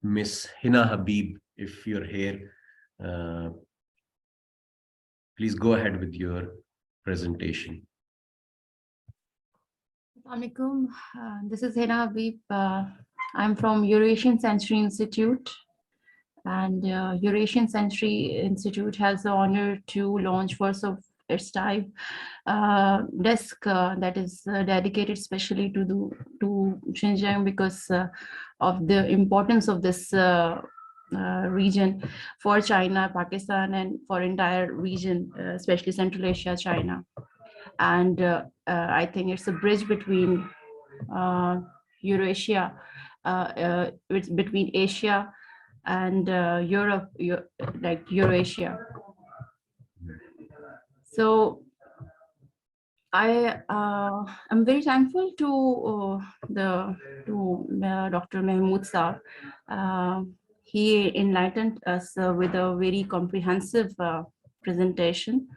Miss Hina Habib, if you're here, uh, please go ahead with your presentation. Assalamualaikum. This is Hina Habib. I'm from Eurasian Century Institute, and Eurasian Century Institute has the honor to launch first of its type desk that is dedicated especially to Xinjiang because of the importance of this region for China, Pakistan, and for entire region, especially Central Asia, China. And I think it's a bridge between Eurasia, it's between Asia and Europe, like Eurasia. So I am very thankful to Dr. Mahmood Saab. He enlightened us with a very comprehensive presentation.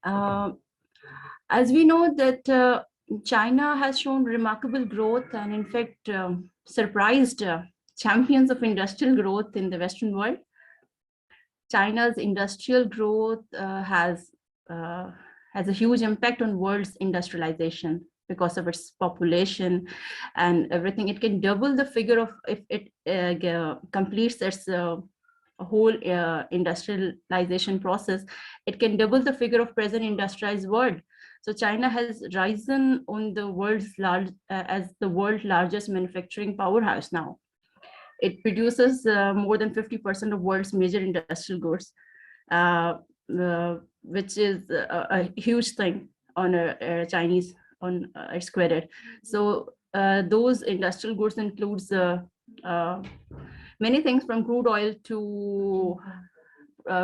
As we know that China has shown remarkable growth and in fact surprised champions of industrial growth in the Western world. China's industrial growth has a huge impact on world's industrialization because of its population and everything. It can double the figure of if it completes its whole industrialization process. It can double the figure of present industrialized world. So China has risen on the world's as the world's largest manufacturing powerhouse now. It produces more than 50% of world's major industrial goods, which is a huge thing on Chinese on its credit. So those industrial goods includes many things from crude oil to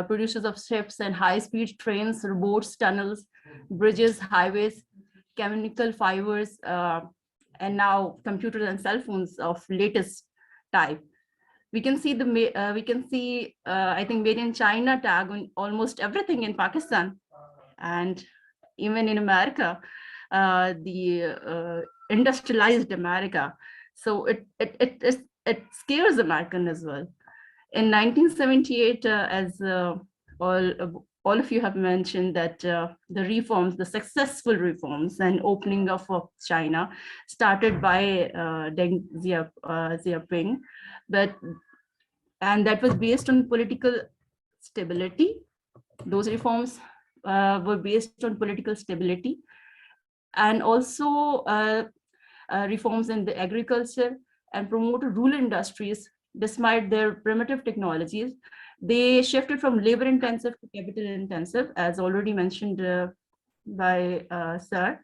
producers of ships and high-speed trains, boats, tunnels, bridges, highways, chemical fibers, and now computers and cell phones of latest type. We can see I think made in China tag on almost everything in Pakistan, and even in America, the industrialized America. So it scares American as well. In 1978, as all of you have mentioned, that the reforms, the successful reforms and opening of China started by Deng Xiaoping, and that was based on political stability. Those reforms were based on political stability, and also reforms in the agriculture and promoted rural industries despite their primitive technologies. They shifted from labor intensive to capital intensive, as already mentioned by Sir.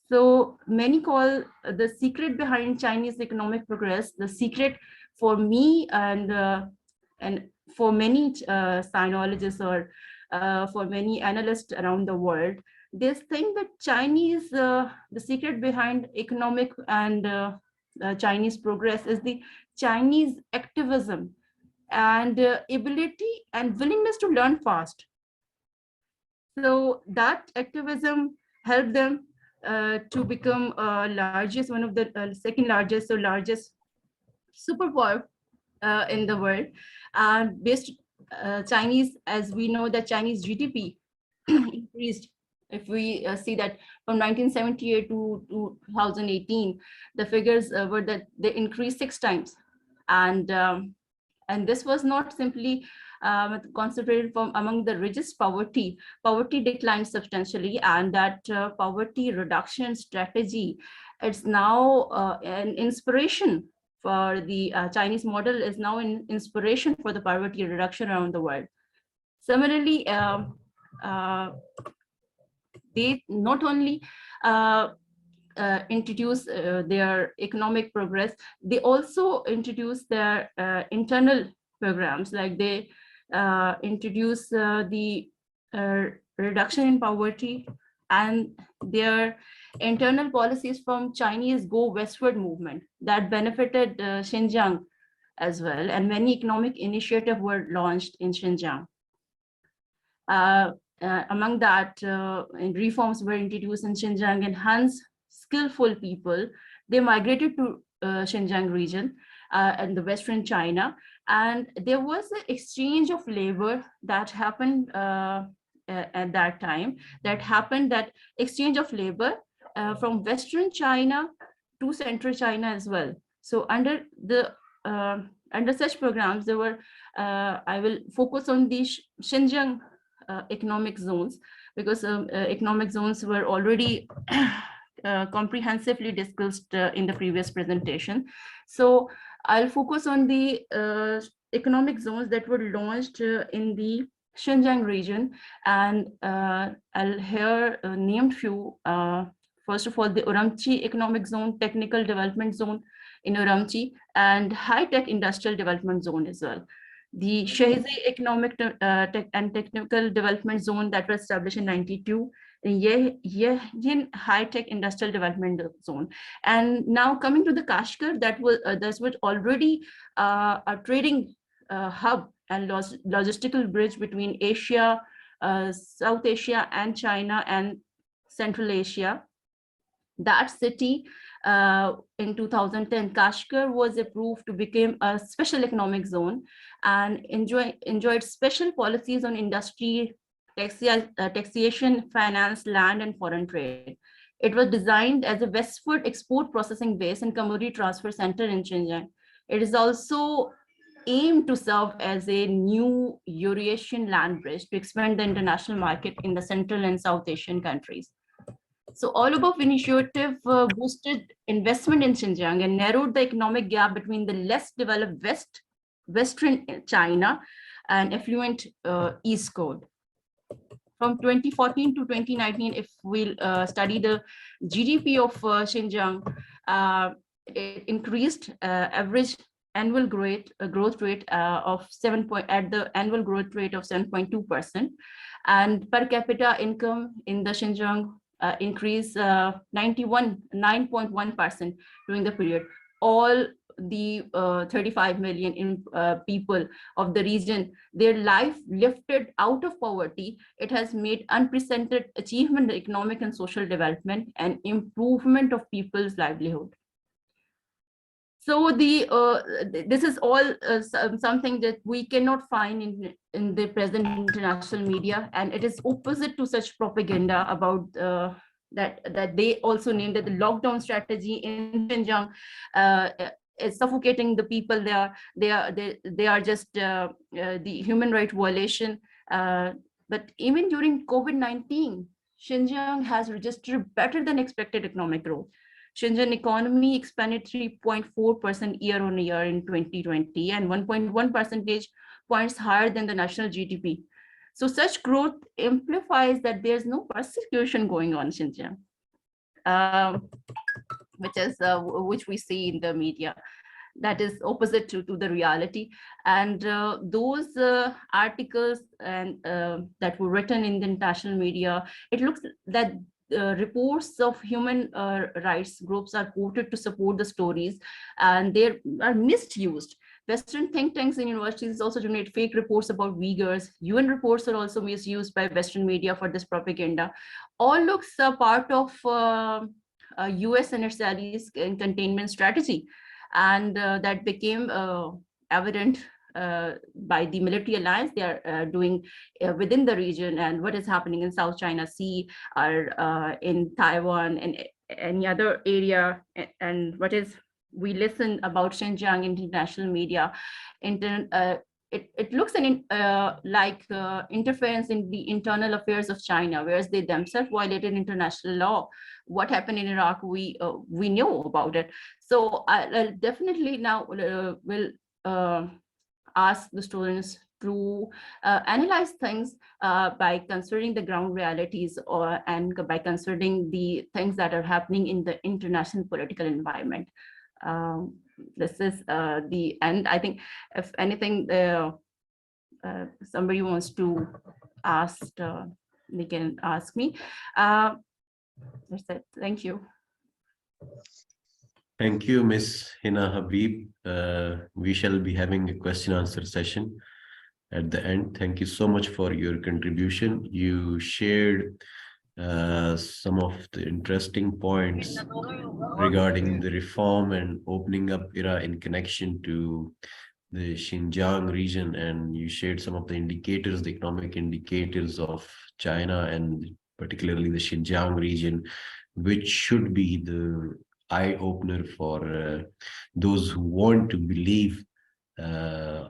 So many call the secret behind Chinese economic progress, the secret for me and for many sinologists or for many analysts around the world, they think that Chinese, the secret behind economic and Chinese progress is the Chinese activism and ability and willingness to learn fast. So that activism helped them to become largest, one of the second largest or largest superpower in the world. And based Chinese, as we know that Chinese GDP increased. If we see that from 1978 to 2018, the figures were that they increased 6 times. And this was not simply concentrated from among the richest poverty. Poverty declined substantially, and that poverty reduction strategy, it's now an inspiration for the Chinese model, is now an inspiration for the poverty reduction around the world. Similarly, they not only introduce their economic progress, they also introduce their internal programs, like they introduce the reduction in poverty, and their internal policies from Chinese Go Westward movement that benefited Xinjiang as well, and many economic initiatives were launched in Xinjiang. Among that, reforms were introduced in Xinjiang, and hence skillful people, they migrated to Xinjiang region and the Western China. And there was an exchange of labor that happened at that time, that exchange of labor from Western China to Central China as well. So under such programs, there were, I will focus on the Xinjiang economic zones, because economic zones were already comprehensively discussed in the previous presentation. So I'll focus on the economic zones that were launched in the Xinjiang region, and I'll here named few. First of all, the Urumqi Economic Zone, Technical Development Zone in Urumqi, and High-Tech Industrial Development Zone as well. The Shahzi Economic and Technical Development Zone that was established in 92, Yehin High-Tech Industrial Development Zone. And now coming to the Kashgar, that was already a trading hub and logistical bridge between Asia, South Asia and China and Central Asia. That city in 2010, Kashgar was approved to become a special economic zone and enjoyed special policies on industry, taxation, finance, land, and foreign trade. It was designed as a westward export processing base and commodity transfer center in Xinjiang. It is also aimed to serve as a new Eurasian land bridge to expand the international market in the Central and South Asian countries. So all above initiative boosted investment in Xinjiang and narrowed the economic gap between the less developed Western China and affluent East Coast. From 2014 to 2019, if we'll study the GDP of Xinjiang, it increased average annual growth rate of 7.2%, and per capita income in the Xinjiang increased 9.1% during the period. All the 35 million people of the region, their life lifted out of poverty. It has made unprecedented achievement in economic and social development and improvement of people's livelihood. So this is all something that we cannot find in the present international media, and it is opposite to such propaganda about that they also named that the lockdown strategy in Xinjiang is suffocating the people there. They are just the human right violation. But even during COVID-19, Xinjiang has registered better than expected economic growth. Xinjiang economy expanded 3.4% year on year in 2020 and 1.1 percentage points higher than the national GDP. So such growth implies that there's no persecution going on in Xinjiang, which we see in the media. That is opposite to the reality. And those articles and that were written in the international media, it looks that reports of human rights groups are quoted to support the stories, and they are misused. Western think tanks and universities also generate fake reports about Uyghurs. UN reports are also misused by Western media for this propaganda. All looks a part of US and its allies containment strategy, and that became evident by the military alliance they are doing within the region, and what is happening in South China Sea or in Taiwan and any other area, and what is we listen about Xinjiang international media. It looks like interference in the internal affairs of China, whereas they themselves violated international law. What happened in Iraq, we know about it. So I'll definitely now will ask the students to analyze things by considering the ground realities and by considering the things that are happening in the international political environment. This is the end. I think if anything, somebody wants to ask, they can ask me. That's it. Thank you. Thank you, Ms. Hina Habib. We shall be having a question answer session at the end. Thank you so much for your contribution. You shared some of the interesting points regarding the reform and opening up era in connection to the Xinjiang region, and you shared some of the indicators, the economic indicators of China and particularly the Xinjiang region, which should be the eye opener for those who want to believe, uh,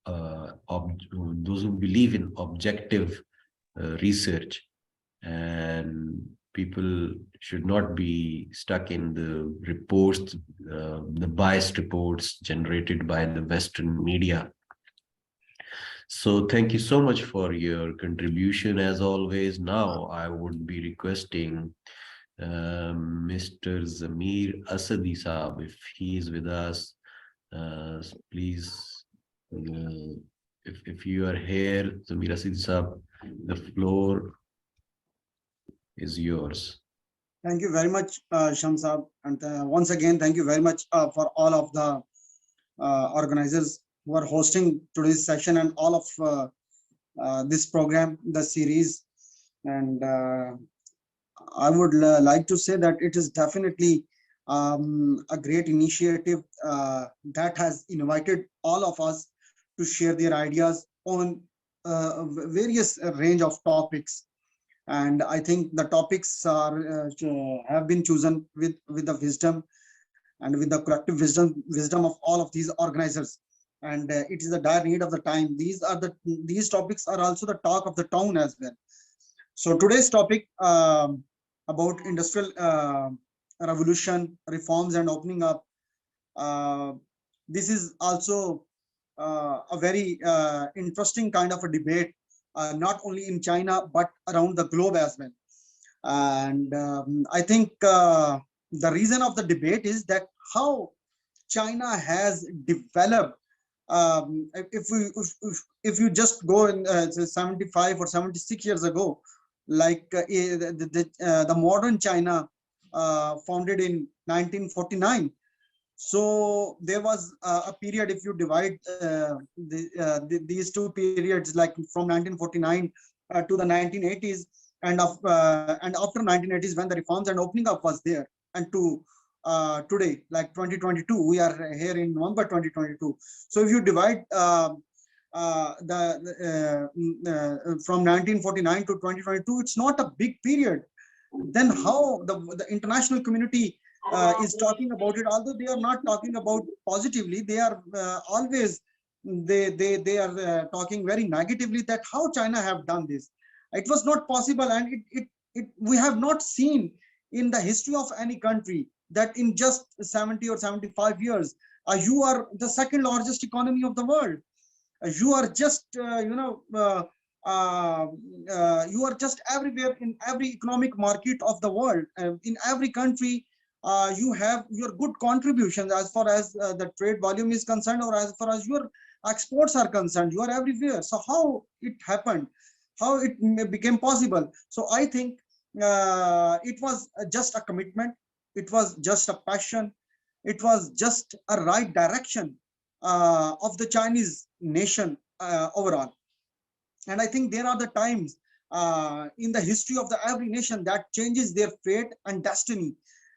those who believe in objective research, and people should not be stuck in the reports, the biased reports generated by the Western media. So thank you so much for your contribution as always. Now I would be requesting Mr. Zamir Asadi Saab, if he is with us, please, if you are here, Zamir Asadi Saab, the floor is yours. Thank you very much, Shamsab. And once again, thank you very much for all of the organizers who are hosting today's session and all of this program, the series. And I would like to say that it is definitely a great initiative that has invited all of us to share their ideas on various range of topics. And I think the topics are have been chosen with the wisdom and with the collective wisdom of all of these organizers. And it is a dire need of the time. These topics are also the talk of the town as well. So today's topic about industrial revolution, reforms, and opening up. This is also a very interesting kind of a debate, not only in China, but around the globe as well. And I think the reason of the debate is that how China has developed. If you just go in 75 or 76 years ago, like the modern China founded in 1949. So there was a period, if you divide these two periods, like from 1949 to the 1980s, and after 1980s, when the reforms and opening up was there, and to today, like 2022, we are here in November 2022. So if you divide from 1949 to 2022, it's not a big period. Then how the international community is talking about it, although they are not talking about positively, they are always they are talking very negatively that how China have done this. It was not possible, and we have not seen in the history of any country that in just 70 or 75 years, you are the second largest economy of the world. You are just you are just everywhere in every economic market of the world. In every country, you have your good contributions as far as the trade volume is concerned, or as far as your exports are concerned. You are everywhere. So how it happened, how it became possible? So I think it was just a commitment, it was just a passion, it was just a right direction of the Chinese nation overall. And I think there are the times in the history of every nation that changes their fate and destiny.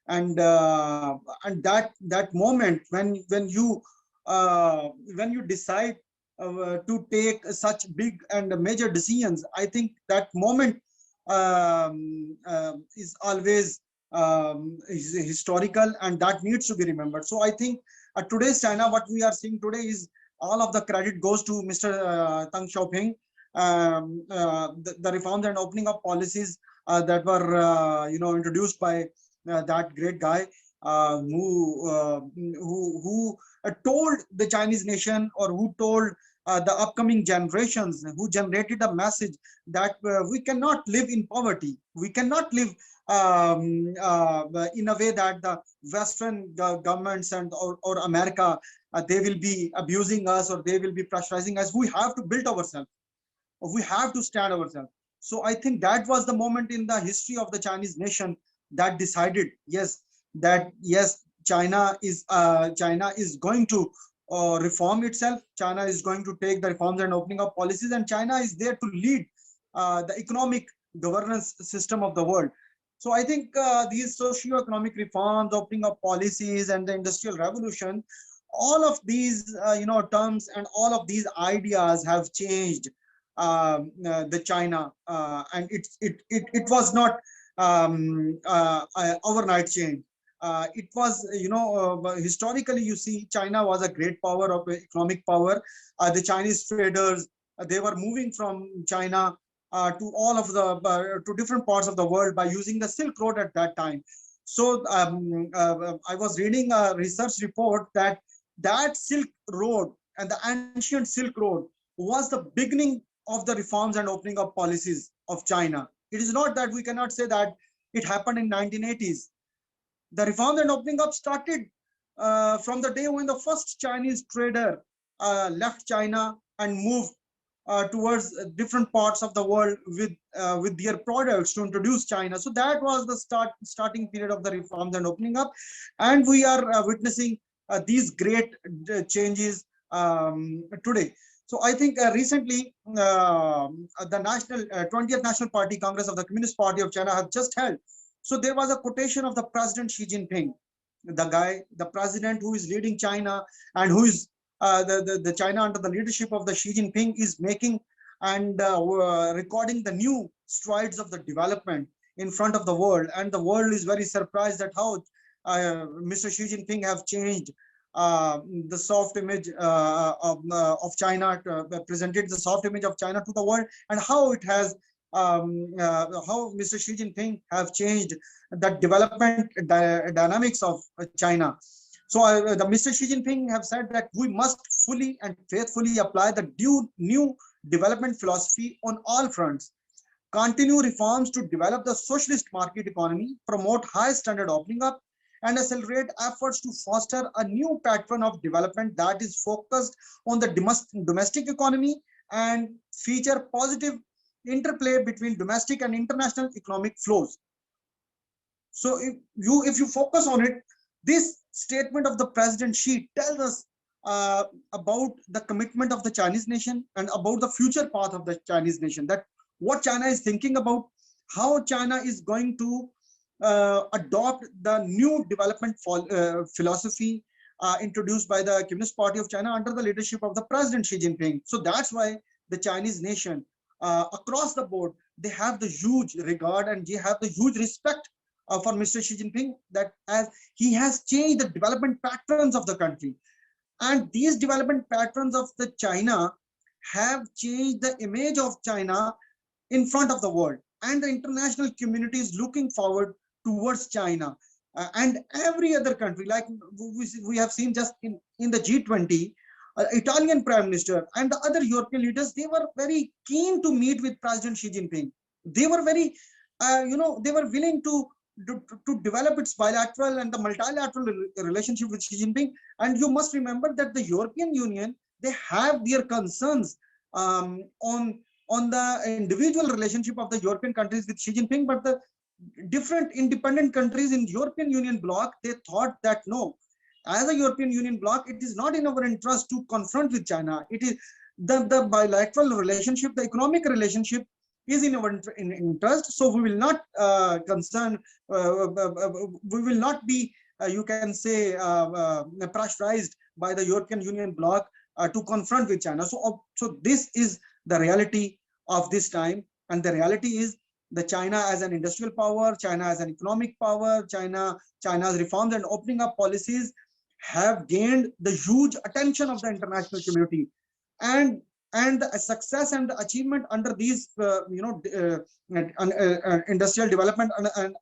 And that moment when you decide to take such big and major decisions, I think that moment is always is historical, and that needs to be remembered. So I think today's China, what we are seeing today, is all of the credit goes to Mr. Deng Xiaoping. The reforms and opening up policies that were introduced by that great guy who told the Chinese nation, or who told the upcoming generations, who generated a message that we cannot live in poverty, we cannot live in a way that the Western governments and or America, they will be abusing us, or they will be pressurizing us. We have to build ourselves, we have to stand ourselves. So I think that was the moment in the history of the Chinese nation that decided, yes, China is going to reform itself. China is going to take the reforms and opening up policies, and China is there to lead the economic governance system of the world. So I think these socio-economic reforms, opening up policies, and the industrial revolution, all of these terms and all of these ideas have changed the China, and it was not overnight change. It was, historically, you see, China was a great power of economic power. The Chinese traders, they were moving from China to all of the to different parts of the world by using the Silk Road at that time. So I was reading a research report that Silk Road and the ancient Silk Road was the beginning of the reforms and opening up policies of China. It is not that we cannot say that it happened in 1980s. The reforms and opening up started from the day when the first Chinese trader left China and moved towards different parts of the world with their products to introduce China. So that was the starting period of the reforms and opening up, and we are witnessing these great changes today. So I think recently the 20th National Party Congress of the Communist Party of China have just held. So there was a quotation of the President Xi Jinping, the president who is leading China, and who is the China under the leadership of the Xi Jinping is making and recording the new strides of the development in front of the world. And the world is very surprised at how Mr. Xi Jinping have changed the soft image of China, presented the soft image of China to the world, and how it has how Mr. Xi Jinping have changed the development dynamics of China. So the Mr. Xi Jinping have said that we must fully and faithfully apply the new development philosophy on all fronts, continue reforms to develop the socialist market economy, promote high standard opening up, and accelerate efforts to foster a new pattern of development that is focused on the domestic economy and feature positive interplay between domestic and international economic flows. So if you focus on it, this statement of the President Xi tells us about the commitment of the Chinese nation and about the future path of the Chinese nation, that what China is thinking about, how China is going to adopt the new development philosophy introduced by the Communist Party of China under the leadership of the President Xi Jinping. So that's why the Chinese nation across the board, they have the huge regard and they have the huge respect for Mr. Xi Jinping, that as he has changed the development patterns of the country. And these development patterns of the China have changed the image of China in front of the world. And the international community is looking forward towards China. And every other country, like we have seen just in the G20, Italian Prime Minister and the other European leaders, they were very keen to meet with President Xi Jinping. They were very, they were willing to develop its bilateral and the multilateral relationship with Xi Jinping. And you must remember that the European Union, they have their concerns on the individual relationship of the European countries with Xi Jinping, but the different independent countries in European Union bloc, they thought that no, as a European Union bloc, it is not in our interest to confront with China. It is the bilateral relationship, the economic relationship is in our interest. So we will not we will not be, you can say, pressurized by the European Union bloc to confront with China. So this is the reality of this time. And the reality is the China as an industrial power, China as an economic power, China's reforms and opening up policies have gained the huge attention of the international community. And the success and the achievement under these industrial development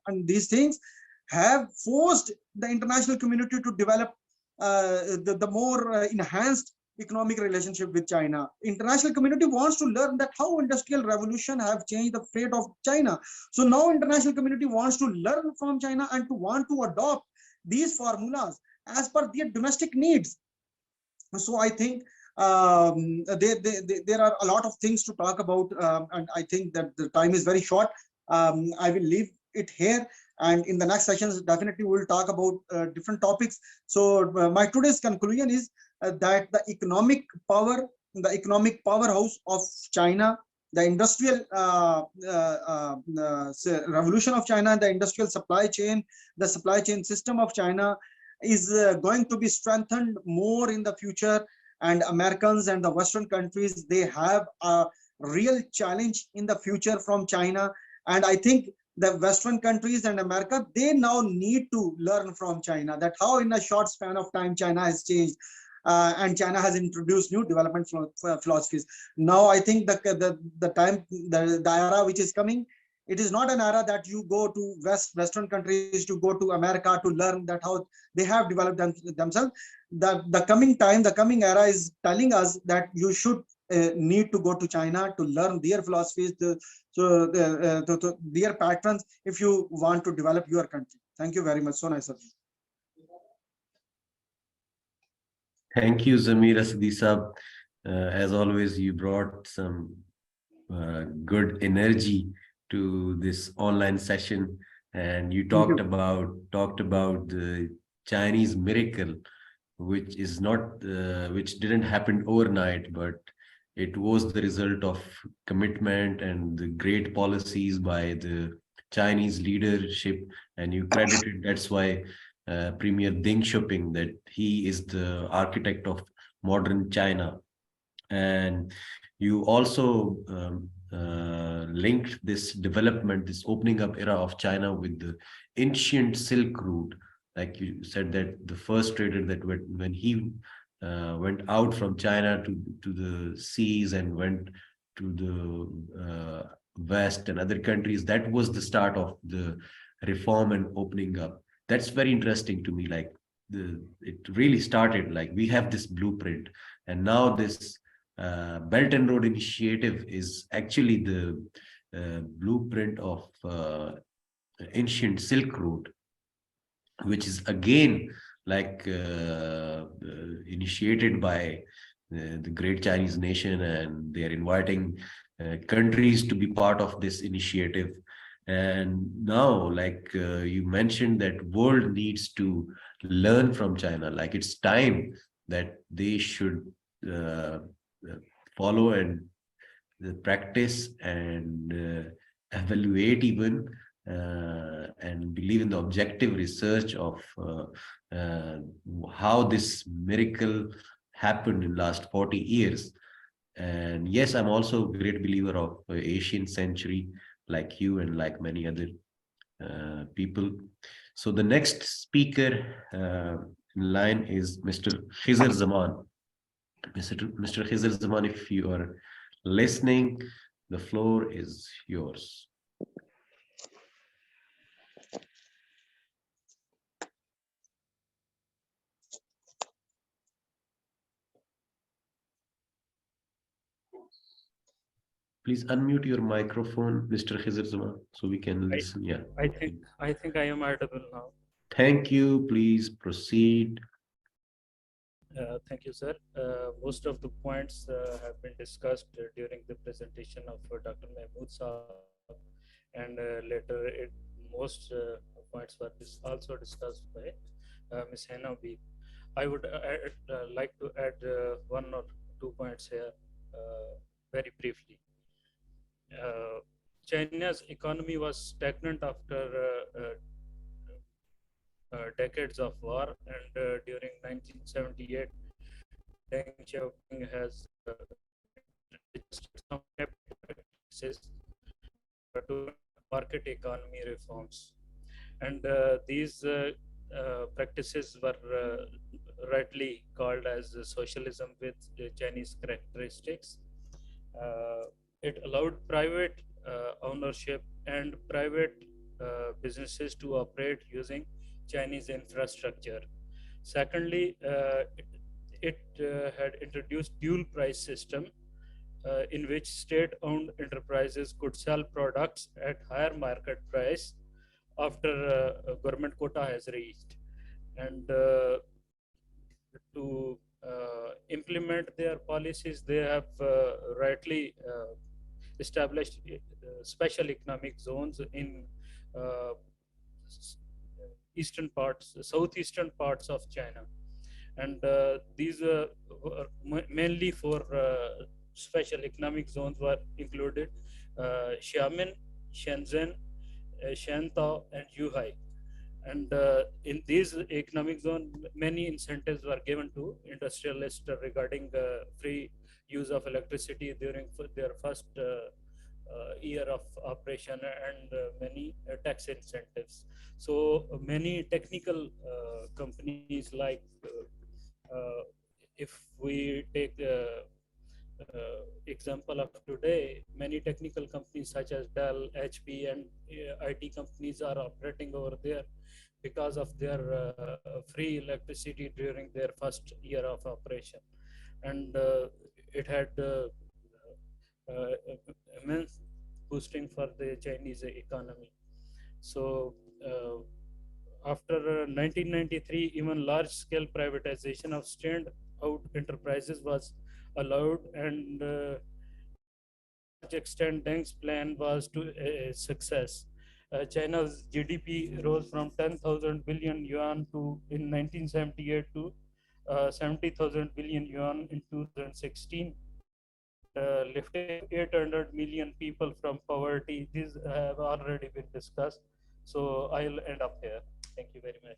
and these things have forced the international community to develop the more enhanced economic relationship with China. International community wants to learn that how industrial revolution have changed the fate of China. So now international community wants to learn from China and to want to adopt these formulas as per their domestic needs. So I think there are a lot of things to talk about, and I think that the time is very short. I will leave it here, and in the next sessions definitely we'll talk about different topics. So my today's conclusion is that the economic power, the economic powerhouse of China the industrial revolution of China, the industrial supply chain, the supply chain system of China is going to be strengthened more in the future. And Americans and the Western countries, they have a real challenge in the future from China. And I think the Western countries and America, they now need to learn from China, that how in a short span of time China has changed, and China has introduced new development philosophies. Now I think the era which is coming, it is not an era that you go to Western countries to go to America to learn that how they have developed themselves. The coming time, the coming era is telling us that you should need to go to China to learn their philosophies, to their patterns, if you want to develop your country. Thank you very much. So nice of you. Thank you, Zamir Asadi Sahab. As always, you brought some good energy to this online session, and you talked about the Chinese miracle, which is not which didn't happen overnight, but it was the result of commitment and the great policies by the Chinese leadership, and you credited, that's why Premier Deng Xiaoping, that he is the architect of modern China. And you also linked this development, this opening up era of China with the ancient Silk Route. Like you said, that the first trader that when he went out from China to the seas and went to the West and other countries, that was the start of the reform and opening up. That's very interesting to me. Like it really started, like we have this blueprint, and now this Belt and Road Initiative is actually the blueprint of ancient Silk Road, which is again like initiated by the great Chinese nation, and they are inviting countries to be part of this initiative. And now, like you mentioned, that world needs to learn from China. Like it's time that they should follow and practice and evaluate even and believe in the objective research of how this miracle happened in last 40 years. And yes, I'm also a great believer of Asian century, like you and like many other people. So the next speaker in line is Mr. Khizar Zaman. Mr. Khizar Zaman, if you are listening, the floor is yours. Please unmute your microphone, Mr. Khizar Zaman, so we can listen. Yeah. I think I am audible now. Thank you. Please proceed. Thank you, sir. Most of the points have been discussed during the presentation of Dr. Mahmood Saab, and later most points were also discussed by Ms. Hina Habib. I would like to add one or two points here very briefly. China's economy was stagnant after decades of war, and during 1978, Deng Xiaoping has adjusted some capital practices to market economy reforms. And these practices were rightly called as socialism with Chinese characteristics. It allowed private ownership and private businesses to operate using Chinese infrastructure. Secondly, it had introduced dual price system in which state-owned enterprises could sell products at higher market price after government quota has reached. And to implement their policies, they have rightly established special economic zones in southeastern parts of China, and these were mainly for special economic zones were included: Xiamen, Shenzhen, Shantou, and Yuhai. And in these economic zone, many incentives were given to industrialists regarding free use of electricity during their first year of operation, and many tax incentives. So many technical companies like if we take example of today, many technical companies such as Dell, HP, and IT companies are operating over there because of their free electricity during their first year of operation. And it had uh, immense boosting for the Chinese economy. So after 1993, even large-scale privatization of stand-out enterprises was allowed, and to a large extent, Deng's plan was to a success. China's GDP rose from 10,000 billion yuan in 1978 to 70,000 billion yuan in 2016, and lifting 800 million people from poverty. These have already been discussed. So I'll end up here. Thank you very much.